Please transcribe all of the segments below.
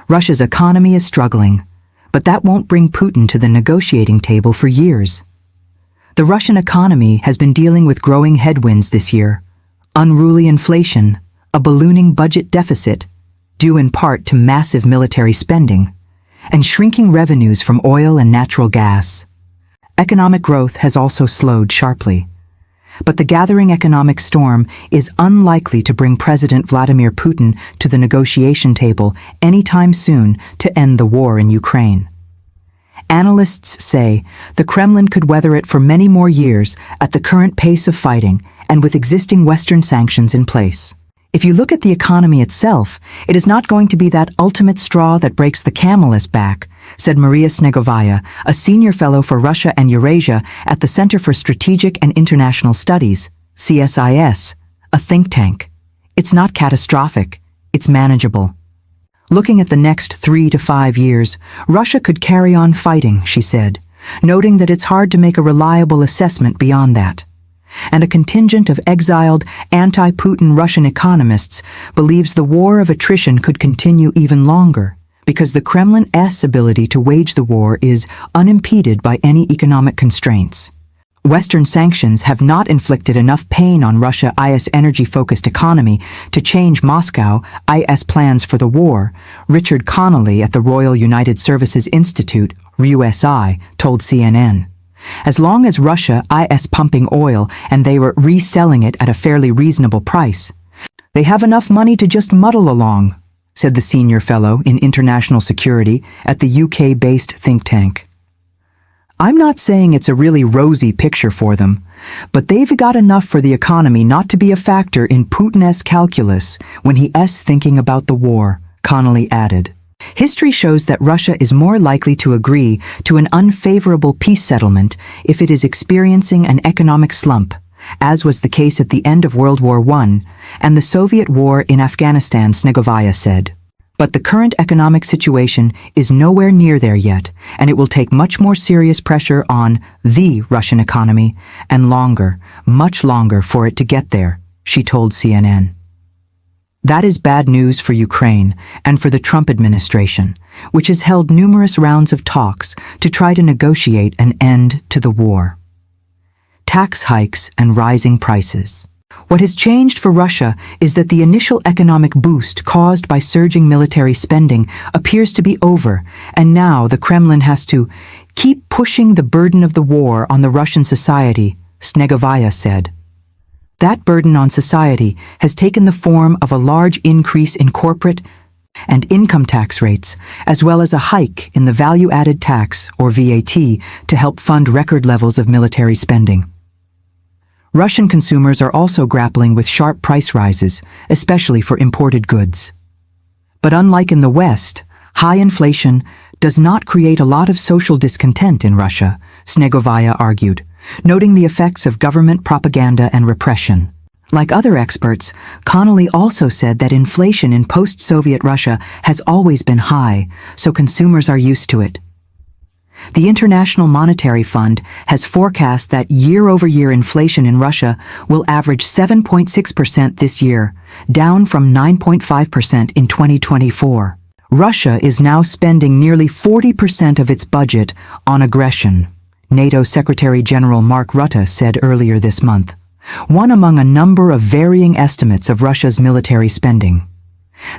Russia's economy is struggling, but that won't bring Putin to the negotiating table for years. The Russian economy has been dealing with growing headwinds this year: unruly inflation, a ballooning budget deficit, due in part to massive military spending, and shrinking revenues from oil and natural gas. Economic growth has also slowed sharply. But the gathering economic storm is unlikely to bring President Vladimir Putin to the negotiation table anytime soon to end the war in Ukraine. Analysts say the Kremlin could weather it for many more years at the current pace of fighting and with existing Western sanctions in place. If you look at the economy itself, it is not going to be that ultimate straw that breaks the camel's back, said Maria Snegovaya, a senior fellow for Russia and Eurasia at the Center for Strategic and International Studies, CSIS, a think tank. It's not catastrophic, it's manageable. Looking at the next 3 to 5 years, Russia could carry on fighting, she said, noting that it's hard to make a reliable assessment beyond that. And a contingent of exiled, anti-Putin Russian economists believes the war of attrition could continue even longer, because the Kremlin's ability to wage the war is unimpeded by any economic constraints. Western sanctions have not inflicted enough pain on Russia's energy-focused economy to change Moscow's plans for the war, Richard Connolly at the Royal United Services Institute, RUSI, told CNN. As long as Russia is pumping oil and they were reselling it at a fairly reasonable price, they have enough money to just muddle along, said the senior fellow in international security at the UK-based think tank. I'm not saying it's a really rosy picture for them, but they've got enough for the economy not to be a factor in Putin's calculus when he's thinking about the war, Connolly added. History shows that Russia is more likely to agree to an unfavorable peace settlement if it is experiencing an economic slump, as was the case at the end of World War I and the Soviet war in Afghanistan, Snegovaya said. But the current economic situation is nowhere near there yet, and it will take much more serious pressure on the Russian economy and longer, much longer for it to get there, she told CNN. That is bad news for Ukraine and for the Trump administration, which has held numerous rounds of talks to try to negotiate an end to the war. Tax hikes and rising prices. What has changed for Russia is that the initial economic boost caused by surging military spending appears to be over, and now the Kremlin has to keep pushing the burden of the war on the Russian society, Snegovaya said. That burden on society has taken the form of a large increase in corporate and income tax rates, as well as a hike in the value-added tax, or VAT, to help fund record levels of military spending. Russian consumers are also grappling with sharp price rises, especially for imported goods. But unlike in the West, high inflation does not create a lot of social discontent in Russia, Snegovaya argued, noting the effects of government propaganda and repression. Like other experts, Connolly also said that inflation in post-Soviet Russia has always been high, so consumers are used to it. The International Monetary Fund has forecast that year-over-year inflation in Russia will average 7.6% this year, down from 9.5% in 2024. Russia is now spending nearly 40% of its budget on aggression, NATO Secretary General Mark Rutte said earlier this month, one among a number of varying estimates of Russia's military spending.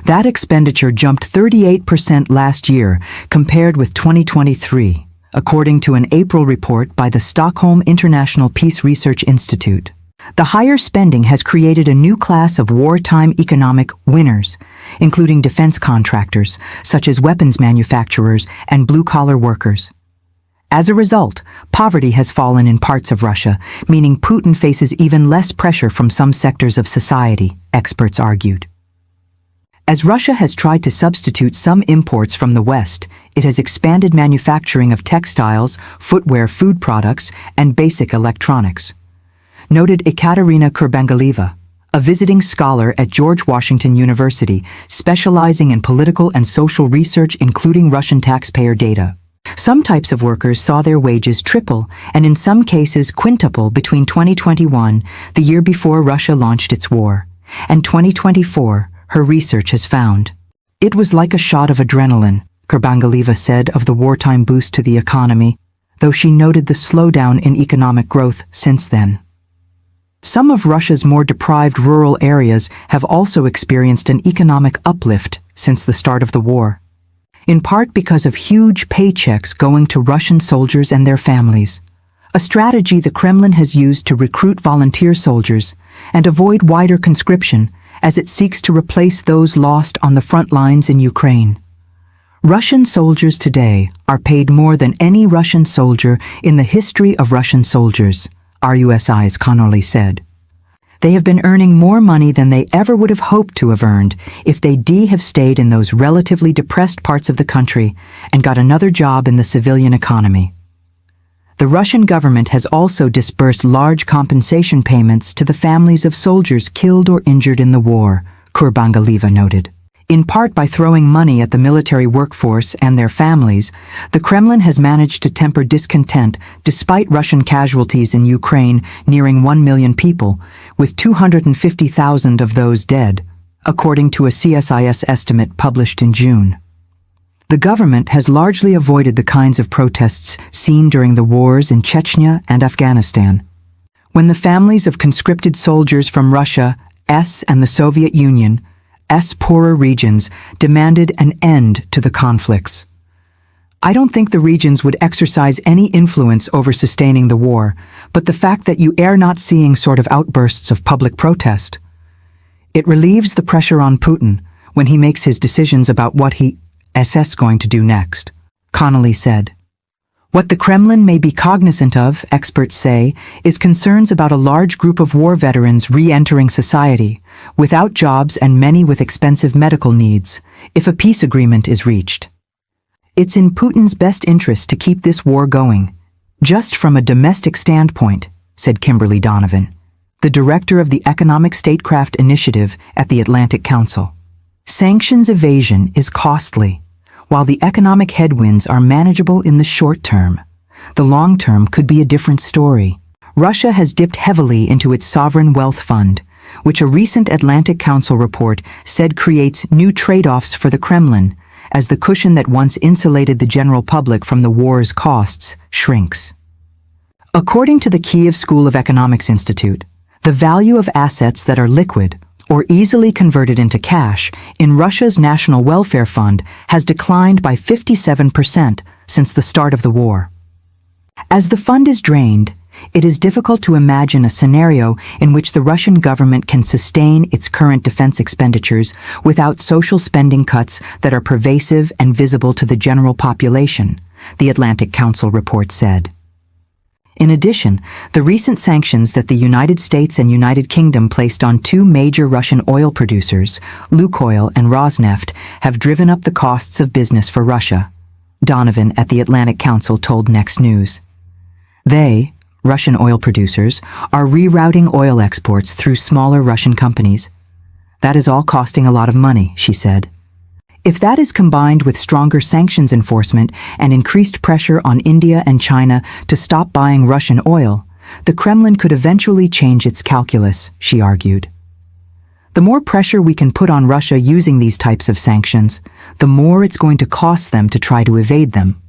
That expenditure jumped 38% last year compared with 2023. According to an April report by the Stockholm International Peace Research Institute. The higher spending has created a new class of wartime economic winners, including defense contractors, such as weapons manufacturers and blue-collar workers. As a result, poverty has fallen in parts of Russia, meaning Putin faces even less pressure from some sectors of society, experts argued. As Russia has tried to substitute some imports from the West, it has expanded manufacturing of textiles, footwear, food products, and basic electronics. Noted Ekaterina Kurbangaleva, a visiting scholar at George Washington University, specializing in political and social research including Russian taxpayer data. Some types of workers saw their wages triple and in some cases quintuple between 2021, the year before Russia launched its war, and 2024, her research has found. It was like a shot of adrenaline, Kurbangaleva said of the wartime boost to the economy, though she noted the slowdown in economic growth since then. Some of Russia's more deprived rural areas have also experienced an economic uplift since the start of the war, in part because of huge paychecks going to Russian soldiers and their families, a strategy the Kremlin has used to recruit volunteer soldiers and avoid wider conscription as it seeks to replace those lost on the front lines in Ukraine. Russian soldiers today are paid more than any Russian soldier in the history of Russian soldiers, RUSI's Connolly said. They have been earning more money than they ever would have hoped to have earned if they'd have stayed in those relatively depressed parts of the country and got another job in the civilian economy. The Russian government has also disbursed large compensation payments to the families of soldiers killed or injured in the war, Kurbangaleva noted. In part by throwing money at the military workforce and their families, the Kremlin has managed to temper discontent despite Russian casualties in Ukraine nearing 1 million people, with 250,000 of those dead, according to a CSIS estimate published in June. The government has largely avoided the kinds of protests seen during the wars in Chechnya and Afghanistan, when the families of conscripted soldiers from Russia, and the Soviet Union, poorer regions, demanded an end to the conflicts. I don't think the regions would exercise any influence over sustaining the war, but the fact that you are not seeing sort of outbursts of public protest. It relieves the pressure on Putin when he makes his decisions about what he is going to do next, Connolly said. What the Kremlin may be cognizant of, experts say, is concerns about a large group of war veterans re-entering society, without jobs and many with expensive medical needs, if a peace agreement is reached. It's in Putin's best interest to keep this war going, just from a domestic standpoint, said Kimberly Donovan, the director of the Economic Statecraft Initiative at the Atlantic Council. Sanctions evasion is costly. While the economic headwinds are manageable in the short term, the long term could be a different story. Russia has dipped heavily into its sovereign wealth fund, which a recent Atlantic Council report said creates new trade-offs for the Kremlin, as the cushion that once insulated the general public from the war's costs shrinks. According to the Kiev School of Economics Institute, the value of assets that are liquid or easily converted into cash in Russia's National Welfare Fund has declined by 57% since the start of the war. As the fund is drained, it is difficult to imagine a scenario in which the Russian government can sustain its current defense expenditures without social spending cuts that are pervasive and visible to the general population, the Atlantic Council report said. In addition, the recent sanctions that the United States and United Kingdom placed on two major Russian oil producers, Lukoil and Rosneft, have driven up the costs of business for Russia, Donovan at the Atlantic Council told NextNews. They, Russian oil producers, are rerouting oil exports through smaller Russian companies. That is all costing a lot of money, she said. If that is combined with stronger sanctions enforcement and increased pressure on India and China to stop buying Russian oil, the Kremlin could eventually change its calculus, she argued. The more pressure we can put on Russia using these types of sanctions, the more it's going to cost them to try to evade them.